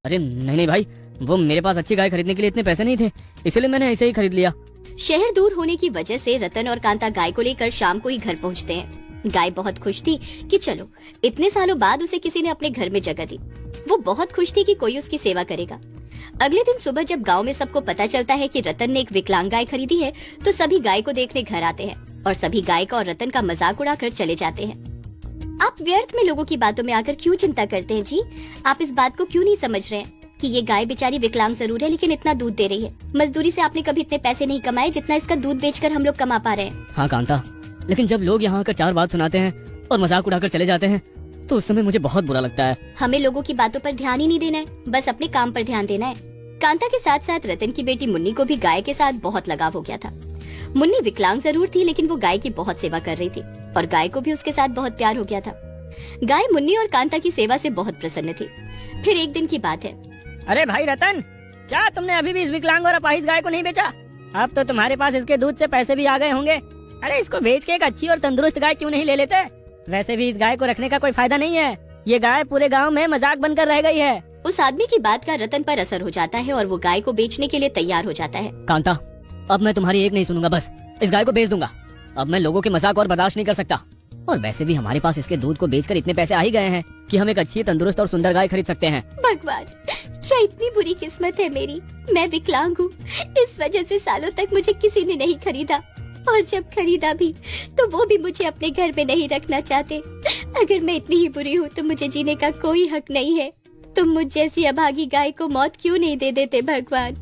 अरे नहीं नहीं भाई, वो मेरे पास अच्छी गाय खरीदने के लिए इतने पैसे नहीं थे, इसलिए मैंने ऐसे ही खरीद लिया। शहर दूर होने की वजह से रतन और कांता गाय को लेकर शाम को ही घर पहुंचते हैं। गाय बहुत खुश थी कि चलो इतने सालों बाद उसे किसी ने अपने घर में जगह दी। वो बहुत खुश थी कि कोई उसकी सेवा करेगा। अगले दिन सुबह जब गांव में सबको पता चलता है कि रतन ने एक विकलांग गाय खरीदी है, तो सभी गाय को देखने घर आते हैं और सभी गाय का और रतन का मजाक उड़ाकर चले जाते हैं। आप व्यर्थ में लोगों की बातों में आकर क्यों चिंता करते हैं जी? आप इस बात को क्यों नहीं समझ रहे हैं कि ये गाय बेचारी विकलांग जरूर है, लेकिन इतना दूध दे रही है। मजदूरी से आपने कभी इतने पैसे नहीं कमाए जितना इसका दूध बेचकर हम लोग कमा पा रहे हैं। हाँ कांता, लेकिन जब लोग यहाँ आकर चार बात सुनाते हैं और मजाक उड़ाकर चले जाते हैं तो उस समय मुझे बहुत बुरा लगता है। हमें लोगों की बातों पर ध्यान ही नहीं देना है, बस अपने काम पर ध्यान देना है। कांता के साथ साथ रतन की बेटी मुन्नी को भी गाय के साथ बहुत लगाव हो गया था। मुन्नी विकलांग जरूर थी, लेकिन वो गाय की बहुत सेवा कर रही थी और गाय को भी उसके साथ बहुत प्यार हो गया था। गाय मुन्नी और कांता की सेवा से बहुत प्रसन्न थी। फिर एक दिन की बात है। अरे भाई रतन, क्या तुमने अभी भी इस विकलांग और अपाहिज गाय को नहीं बेचा? अब तो तुम्हारे पास इसके दूध से पैसे भी आ गए होंगे। अरे इसको बेच के एक अच्छी और तंदुरुस्त गाय क्यों नहीं ले लेते? वैसे भी इस गाय को रखने का कोई फायदा नहीं है, ये गाय पूरे गांव में मजाक बनकर रह गई है। उस आदमी की बात का रतन पर असर हो जाता है और वो गाय को बेचने के लिए तैयार हो जाता है। कांता, अब मैं तुम्हारी एक नहीं सुनूंगा, बस इस गाय को बेच दूंगा। अब मैं लोगों के मजाक और बर्दाश्त नहीं कर सकता। और वैसे भी हमारे पास इसके दूध को बेचकर इतने पैसे आ ही गए हैं कि हम एक अच्छी तंदुरुस्त और सुंदर गाय खरीद सकते हैं। भगवान, क्या इतनी बुरी किस्मत है मेरी। मैं विकलांग हूँ, इस वजह से सालों तक मुझे किसी ने नहीं खरीदा, और जब खरीदा भी तो वो भी मुझे अपने घर में नहीं रखना चाहते। अगर मैं इतनी ही बुरी हूँ तो मुझे जीने का कोई हक नहीं है। तुम मुझ जैसी अभागी गाय को मौत क्यों नहीं दे देते भगवान?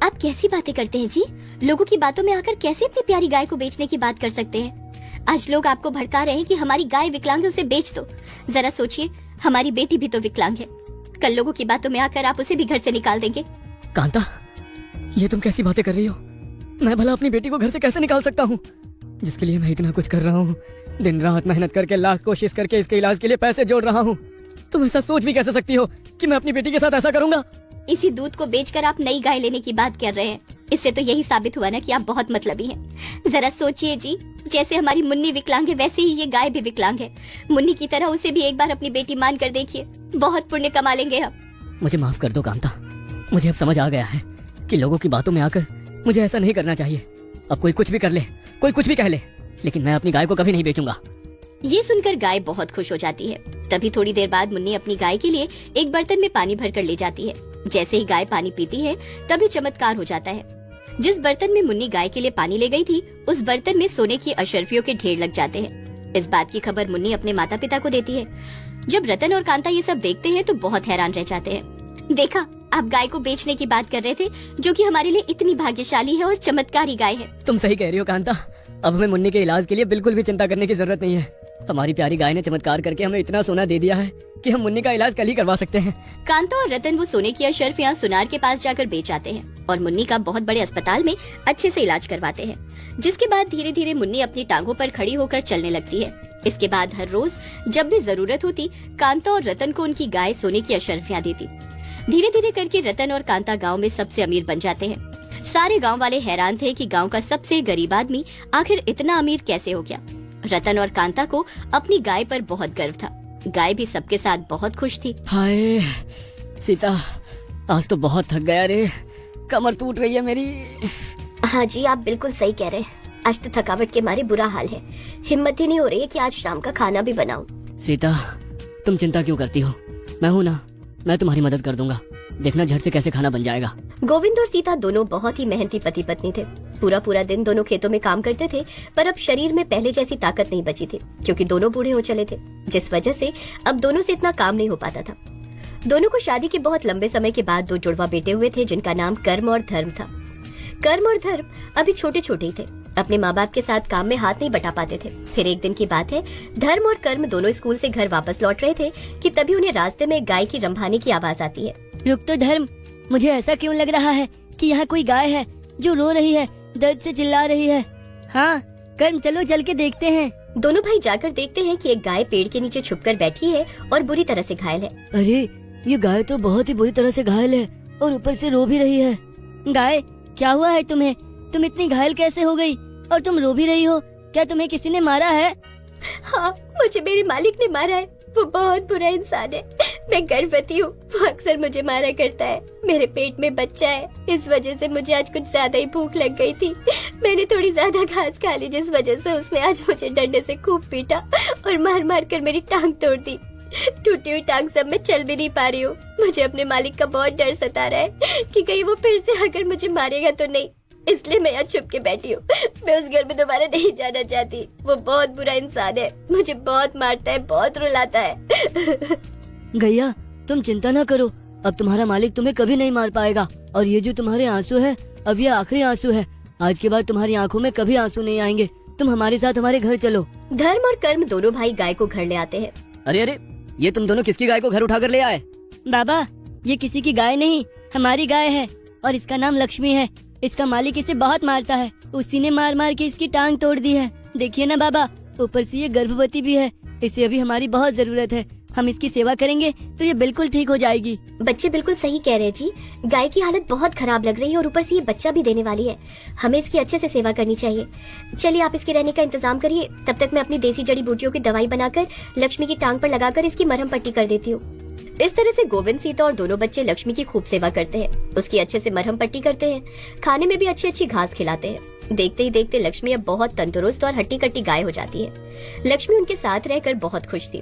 आप कैसी बातें करते हैं जी? लोगों की बातों में आकर कैसे इतनी प्यारी गाय को बेचने की बात कर सकते हैं? आज लोग आपको भड़का रहे हैं कि हमारी गाय विकलांग है, उसे बेच दो। जरा सोचिए, हमारी बेटी भी तो विकलांग है। कल लोगों की बातों में आकर आप उसे भी घर से निकाल देंगे। कांता, ये तुम कैसी बातें कर रही हो? मैं भला अपनी बेटी को घर से कैसे निकाल सकता हूँ, जिसके लिए मैं इतना कुछ कर रहा हूँ? दिन रात मेहनत करके, लाख कोशिश करके इसके इलाज के लिए पैसे जोड़ रहा हूँ। तुम ऐसा सोच भी कैसे सकती हो कि मैं अपनी बेटी के साथ ऐसा करूंगा? इसी दूध को बेचकर आप नई गाय लेने की बात कर रहे हैं। इससे तो यही साबित हुआ ना कि आप बहुत मतलबी हैं। जरा सोचिए जी, जैसे हमारी मुन्नी विकलांग है वैसे ही ये गाय भी विकलांग है। मुन्नी की तरह उसे भी एक बार अपनी बेटी मान कर देखिए, बहुत पुण्य कमा लेंगे हम। मुझे माफ कर दो कांता, मुझे अब समझ आ गया है कि लोगों की बातों में आकर मुझे ऐसा नहीं करना चाहिए। अब कोई कुछ भी कर ले, कोई कुछ भी कह ले, लेकिन मैं अपनी गाय को कभी नहीं बेचूंगा। ये सुनकर गाय बहुत खुश हो जाती है। तभी थोड़ी देर बाद मुन्नी अपनी गाय के लिए एक बर्तन में पानी भरकर ले जाती है। जैसे ही गाय पानी पीती है तभी चमत्कार हो जाता है। जिस बर्तन में मुन्नी गाय के लिए पानी ले गई थी, उस बर्तन में सोने की अशर्फियों के ढेर लग जाते हैं। इस बात की खबर मुन्नी अपने माता पिता को देती है। जब रतन और कांता ये सब देखते हैं तो बहुत हैरान रह जाते हैं। देखा, आप गाय को बेचने की बात कर रहे थे, जो कि हमारे लिए इतनी भाग्यशाली है और चमत्कारी गाय है। तुम सही कह रही हो कांता, अब हमें मुन्नी के इलाज के लिए बिल्कुल भी चिंता करने की जरूरत नहीं है। हमारी प्यारी गाय ने चमत्कार करके हमें इतना सोना दे दिया है कि हम मुन्नी का इलाज कल ही करवा सकते हैं। कांता और रतन वो सोने की अशर्फियां सुनार के पास जाकर बेच आते हैं और मुन्नी का बहुत बड़े अस्पताल में अच्छे से इलाज करवाते हैं। जिसके बाद धीरे धीरे मुन्नी अपनी टांगों पर खड़ी होकर चलने लगती है। इसके बाद हर रोज जब भी जरूरत होती, कांता और रतन को उनकी गाय सोने की अशर्फियां देती। धीरे धीरे करके रतन और कांता गाँव में सबसे अमीर बन जाते हैं। सारे गाँव वाले हैरान थे कि गाँव का सबसे गरीब आदमी आखिर इतना अमीर कैसे हो गया। रतन और कांता को अपनी गाय पर बहुत गर्व था। गाय भी सबके साथ बहुत खुश थी। हाय सीता, आज तो बहुत थक गया रे, कमर टूट रही है मेरी। हाँ जी, आप बिल्कुल सही कह रहे हैं। आज तो थकावट के मारे बुरा हाल है। हिम्मत ही नहीं हो रही है कि आज शाम का खाना भी बनाऊं। सीता, तुम चिंता क्यों करती हो? मैं हूँ ना, मैं तुम्हारी मदद कर दूंगा। देखना झट से कैसे खाना बन जाएगा। गोविंद और सीता दोनों बहुत ही मेहनती पति पत्नी थे। पूरा पूरा दिन दोनों खेतों में काम करते थे, पर अब शरीर में पहले जैसी ताकत नहीं बची थी, क्योंकि दोनों बूढ़े हो चले थे, जिस वजह से अब दोनों से इतना काम नहीं हो पाता था। दोनों को शादी के बहुत लंबे समय के बाद 2 जुड़वा बेटे हुए थे, जिनका नाम कर्म और धर्म था। कर्म और धर्म अभी छोटे छोटे ही थे, अपने माँ बाप के साथ काम में हाथ नहीं बटा पाते थे। फिर एक दिन की बात है, धर्म और कर्म दोनों स्कूल से घर वापस लौट रहे थे कि तभी उन्हें रास्ते में गाय की रंभाने की आवाज आती है। रुक तो धर्म, मुझे ऐसा क्यों लग रहा है कि यहाँ कोई गाय है जो रो रही है, दर्द से चिल्ला रही है। हाँ कर्म, चलो चल के देखते हैं। दोनों भाई जाकर देखते हैं कि एक गाय पेड़ के नीचे छुपकर बैठी है और बुरी तरह से घायल है। अरे ये गाय तो बहुत ही बुरी तरह से घायल है और ऊपर से रो भी रही है। गाय, क्या हुआ है तुम्हें? तुम इतनी घायल कैसे हो गई और तुम रो भी रही हो? क्या तुम्हें किसी ने मारा है? हाँ, मुझे मेरे मालिक ने मारा है। वो बहुत बुरा इंसान है। मैं गर्भवती हूँ। वो अक्सर मुझे मारा करता है। मेरे पेट में बच्चा है, इस वजह से मुझे आज कुछ ज्यादा ही भूख लग गई थी। मैंने थोड़ी ज्यादा घास खा ली, जिस वजह से उसने आज मुझे डंडे से खूब पीटा और मार मार कर मेरी टांग तोड़ दी। टूटी हुई टांग सब मैं चल भी नहीं पा रही हूँ। मुझे अपने मालिक का बहुत डर सता रहा है कि कहीं वो फिर से आकर मुझे मारेगा तो नहीं, इसलिए मैं यहाँ छुप के बैठी हूँ। मैं उस घर में दोबारा नहीं जाना चाहती। वो बहुत बुरा इंसान है, मुझे बहुत मारता है, बहुत रुलाता है। गैया तुम चिंता ना करो, अब तुम्हारा मालिक तुम्हें कभी नहीं मार पाएगा। और ये जो तुम्हारे आंसू है, अब ये आखिरी आंसू है। आज के बाद तुम्हारी आंखों में कभी आंसू नहीं आएंगे। तुम हमारे साथ हमारे घर चलो। धर्म और कर्म दोनों भाई गाय को घर ले आते हैं। अरे अरे, ये तुम दोनों किसकी गाय को घर उठा कर ले आए? बाबा, ये किसी की गाय नहीं, हमारी गाय है और इसका नाम लक्ष्मी है। इसका मालिक इसे बहुत मारता है, उसी ने मार मार के इसकी टांग तोड़ दी है। देखिए ना बाबा, ऊपर से ये गर्भवती भी है। इसे अभी हमारी बहुत जरूरत है। हम इसकी सेवा करेंगे तो ये बिल्कुल ठीक हो जाएगी। बच्चे बिल्कुल सही कह रहे हैं जी। गाय की हालत बहुत खराब लग रही है और ऊपर से ये बच्चा भी देने वाली है। हमें इसकी अच्छे से सेवा करनी चाहिए। चलिए आप इसके रहने का इंतजाम करिए, तब तक मैं अपनी देसी जड़ी बूटियों की दवाई बनाकर लक्ष्मी की टांग पर लगाकर इसकी मरहम पट्टी कर देती हूँ। इस तरह से गोविंद, सीता और दोनों बच्चे लक्ष्मी की खूब सेवा करते हैं। उसकी अच्छे से मरहम पट्टी करते हैं, खाने में भी अच्छी अच्छी घास खिलाते हैं। देखते ही देखते लक्ष्मी अब बहुत तंदुरुस्त और हट्टी कट्टी गाय हो जाती है। लक्ष्मी उनके साथ रहकर बहुत खुश थी।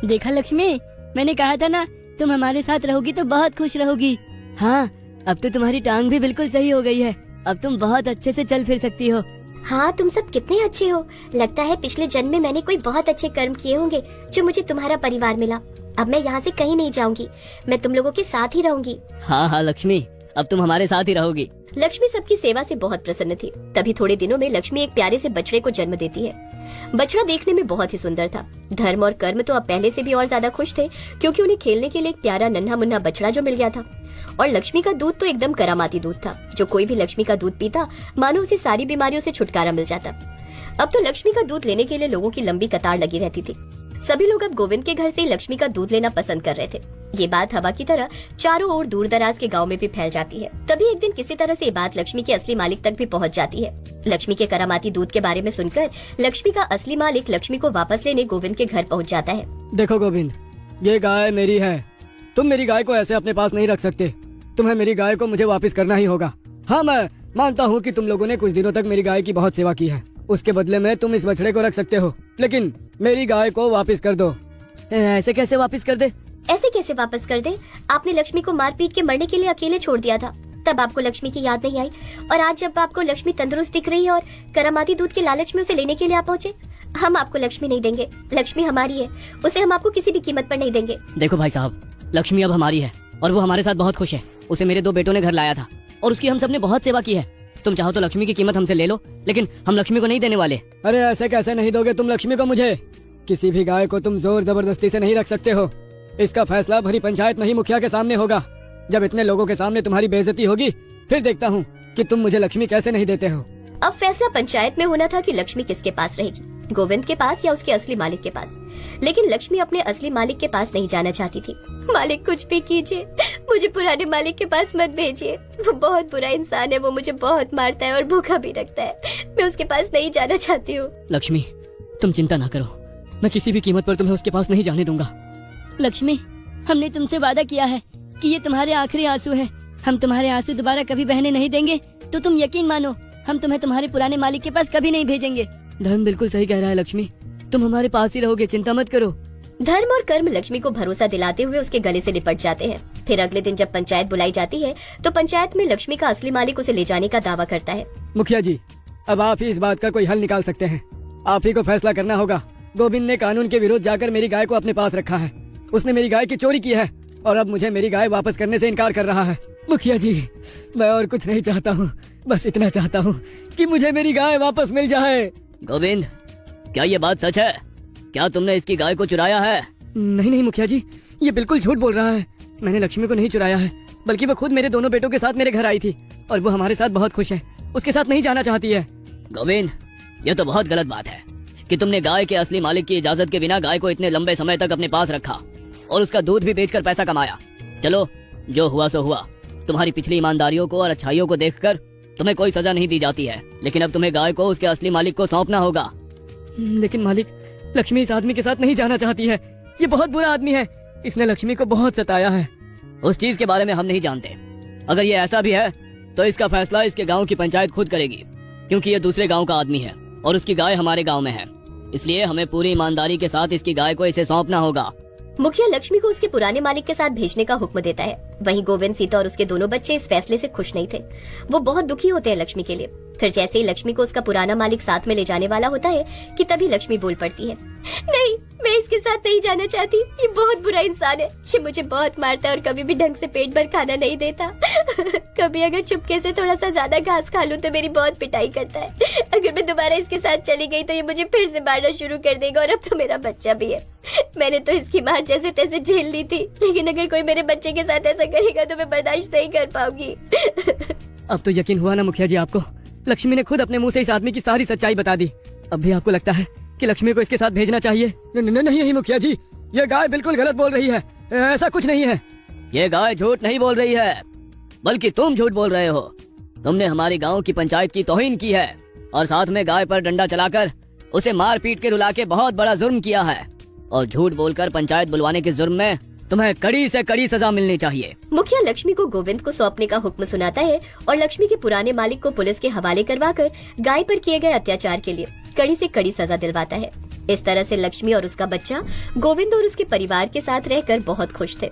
देखा लक्ष्मी, मैंने कहा था ना, तुम हमारे साथ रहोगी तो बहुत खुश रहोगी। हाँ, अब तो तुम्हारी टांग भी बिल्कुल सही हो गई है। अब तुम बहुत अच्छे से चल फिर सकती हो। हाँ, तुम सब कितने अच्छे हो। लगता है पिछले जन्म में मैंने कोई बहुत अच्छे कर्म किए होंगे जो मुझे तुम्हारा परिवार मिला। अब मैं यहाँ से कहीं नहीं जाऊंगी, मैं तुम लोगों के साथ ही रहूंगी। हाँ हाँ लक्ष्मी, अब तुम हमारे साथ ही रहोगी। लक्ष्मी सबकी सेवा से बहुत प्रसन्न थी। तभी थोड़े दिनों में लक्ष्मी एक प्यारे से बछड़े को जन्म देती है। बछड़ा देखने में बहुत ही सुंदर था। धर्म और कर्म तो अब पहले से भी और ज्यादा खुश थे, क्योंकि उन्हें खेलने के लिए एक प्यारा नन्हा मुन्ना बछड़ा जो मिल गया था। और लक्ष्मी का दूध तो एकदम करामाती दूध था। जो कोई भी लक्ष्मी का दूध पीता, मानो उसे सारी बीमारियों से छुटकारा मिल जाता। अब तो लक्ष्मी का दूध लेने के लिए लोगों की लंबी कतार लगी रहती थी। सभी लोग अब गोविंद के घर से लक्ष्मी का दूध लेना पसंद कर रहे थे। ये बात हवा की तरह चारों ओर दूर दराज के गांव में भी फैल जाती है। तभी एक दिन किसी तरह से ये बात लक्ष्मी के असली मालिक तक भी पहुंच जाती है। लक्ष्मी के करामाती दूध के बारे में सुनकर लक्ष्मी का असली मालिक लक्ष्मी को वापस लेने गोविंद के घर पहुंच जाता है। देखो गोविंद, ये गाय मेरी है। तुम मेरी गाय को ऐसे अपने पास नहीं रख सकते। तुम्हें मेरी गाय को मुझे वापस करना ही होगा। हाँ, मैं मानता हूँ कि तुम लोगों ने कुछ दिनों तक मेरी गाय की बहुत सेवा की है। उसके बदले में तुम इस बछड़े को रख सकते हो, लेकिन मेरी गाय को वापस कर दो। ऐसे कैसे वापस कर दे? ऐसे कैसे वापस कर दे? आपने लक्ष्मी को मार पीट के मरने के लिए अकेले छोड़ दिया था, तब आपको लक्ष्मी की याद नहीं आई। और आज जब आपको लक्ष्मी तंदुरुस्त दिख रही है और करामाती दूध के लालच में उसे लेने के लिए आप पहुँचे, हम आपको लक्ष्मी नहीं देंगे। लक्ष्मी हमारी है, उसे हम आपको किसी भी कीमत पर नहीं देंगे। देखो भाई साहब, लक्ष्मी अब हमारी है और वो हमारे साथ बहुत खुश है। उसे मेरे 2 बेटों ने घर लाया था और उसकी हम सब ने बहुत सेवा की है। तुम चाहो तो लक्ष्मी की कीमत हमसे ले लो, लेकिन हम लक्ष्मी को नहीं देने वाले। अरे ऐसे कैसे नहीं दोगे तुम लक्ष्मी को मुझे? किसी भी गाय को तुम जोर जबरदस्ती से नहीं रख सकते हो। इसका फैसला भरी पंचायत में ही मुखिया के सामने होगा। जब इतने लोगों के सामने तुम्हारी बेइज्जती होगी, फिर देखता हूँ कि तुम मुझे लक्ष्मी कैसे नहीं देते हो। अब फैसला पंचायत में होना था कि लक्ष्मी किसके पास रहेगी, गोविंद के पास या उसके असली मालिक के पास। लेकिन लक्ष्मी अपने असली मालिक के पास नहीं जाना चाहती थी। मालिक कुछ भी कीजिए, मुझे पुराने मालिक के पास मत भेजिए। वो बहुत बुरा इंसान है, वो मुझे बहुत मारता है और भूखा भी रखता है। मैं उसके पास नहीं जाना चाहती हूँ। लक्ष्मी, तुम चिंता ना करो, मैं किसी भी कीमत पर तुम्हें उसके पास नहीं जाने दूंगा। लक्ष्मी, हमने तुमसे वादा किया है कि ये तुम्हारे आखिरी आंसू है। हम तुम्हारे आंसू दोबारा कभी बहने नहीं देंगे, तो तुम यकीन मानो, हम तुम्हें तुम्हारे पुराने मालिक के पास कभी नहीं भेजेंगे। धर्म बिल्कुल सही कह रहा है लक्ष्मी, तुम हमारे पास ही रहोगे, चिंता मत करो। धर्म और कर्म लक्ष्मी को भरोसा दिलाते हुए उसके गले से लिपट जाते हैं। फिर अगले दिन जब पंचायत बुलाई जाती है, तो पंचायत में लक्ष्मी का असली मालिक उसे ले जाने का दावा करता है। मुखिया जी, अब आप ही इस बात का कोई हल निकाल सकते हैं। आप ही को फैसला करना होगा। गोविंद ने कानून के विरुद्ध जाकर मेरी गाय को अपने पास रखा है। उसने मेरी गाय की चोरी की है और अब मुझे मेरी गाय वापस करने से इनकार कर रहा है। मुखिया जी, मैं और कुछ नहीं चाहता हूँ, बस इतना चाहता हूँ कि मुझे मेरी गाय वापस मिल जाए। गोविंद, क्या ये बात सच है? क्या तुमने इसकी गाय को चुराया है? नहीं नहीं मुखिया जी, ये बिल्कुल झूठ बोल रहा है। मैंने लक्ष्मी को नहीं चुराया है, बल्कि वो खुद मेरे दोनों बेटों के साथ मेरे घर आई थी और वो हमारे साथ बहुत खुश है। उसके साथ नहीं जाना चाहती है। गोविंद, ये तो बहुत गलत बात है कि तुमने गाय के असली मालिक की इजाजत के बिना गाय को इतने लंबे समय तक अपने पास रखा और उसका दूध भी बेचकर पैसा कमाया। चलो, जो हुआ सो हुआ। तुम्हारी पिछली ईमानदारियों को और अच्छाइयों को देखकर तुम्हें कोई सजा नहीं दी जाती है, लेकिन अब तुम्हें गाय को उसके असली मालिक को सौंपना होगा। लेकिन मालिक, लक्ष्मी इस आदमी के साथ नहीं जाना चाहती है। ये बहुत बुरा आदमी है। इसने लक्ष्मी को बहुत सताया है। उस चीज के बारे में हम नहीं जानते। अगर ये ऐसा भी है तो इसका फैसला इसके गांव की पंचायत खुद करेगी, क्योंकि ये दूसरे गांव का आदमी है और उसकी गाय हमारे गांव में है। इसलिए हमें पूरी ईमानदारी के साथ इसकी गाय को इसे सौंपना होगा। मुखिया लक्ष्मी को उसके पुराने मालिक के साथ भेजने का हुक्म देता है। वहीं गोविंद, सीता और उसके दोनों बच्चे इस फैसले से खुश नहीं थे। वो बहुत दुखी होते हैं लक्ष्मी के लिए। फिर जैसे ही लक्ष्मी को उसका पुराना मालिक साथ में ले जाने वाला होता है कि तभी लक्ष्मी बोल पड़ती है, नहीं, मैं इसके साथ नहीं जाना चाहती। ये बहुत बुरा इंसान है। ये मुझे बहुत मारता है और कभी भी ढंग से पेट भर खाना नहीं देता। कभी अगर चुपके से थोड़ा सा ज्यादा घास खा लूं तो मेरी बहुत पिटाई करता है। अगर मैं दोबारा इसके साथ चली गई तो ये मुझे फिर से मारना शुरू कर देगा और अब तो मेरा बच्चा भी है। मैंने तो इसकी मार जैसे तैसे झेल ली थी, लेकिन अगर कोई मेरे बच्चे के साथ ऐसा करेगा तो मैं बर्दाश्त नहीं कर पाऊंगी। अब तो यकीन हुआ ना मुखिया जी आपको? लक्ष्मी ने खुद अपने मुंह से इस आदमी की सारी सच्चाई बता दी। अब भी आपको लगता है कि लक्ष्मी को इसके साथ भेजना चाहिए? नहीं मुखिया जी, ये गाय बिल्कुल गलत बोल रही है। ऐसा कुछ नहीं है। ये गाय झूठ नहीं बोल रही है, बल्कि तुम झूठ बोल रहे हो। तुमने हमारी गांव की पंचायत की तौहीन की है और साथ में गाय पर डंडा चलाकर उसे मार पीट के रुला के बहुत बड़ा जुर्म किया है। और झूठ बोलकर पंचायत बुलवाने के जुर्म में तुम्हें कड़ी से कड़ी सजा मिलनी चाहिए। मुखिया लक्ष्मी को गोविंद को सौंपने का हुक्म सुनाता है और लक्ष्मी के पुराने मालिक को पुलिस के हवाले करवाकर गाय पर किए गए अत्याचार के लिए कड़ी से कड़ी सजा दिलवाता है। इस तरह से लक्ष्मी और उसका बच्चा गोविंद और उसके परिवार के साथ रहकर बहुत खुश थे।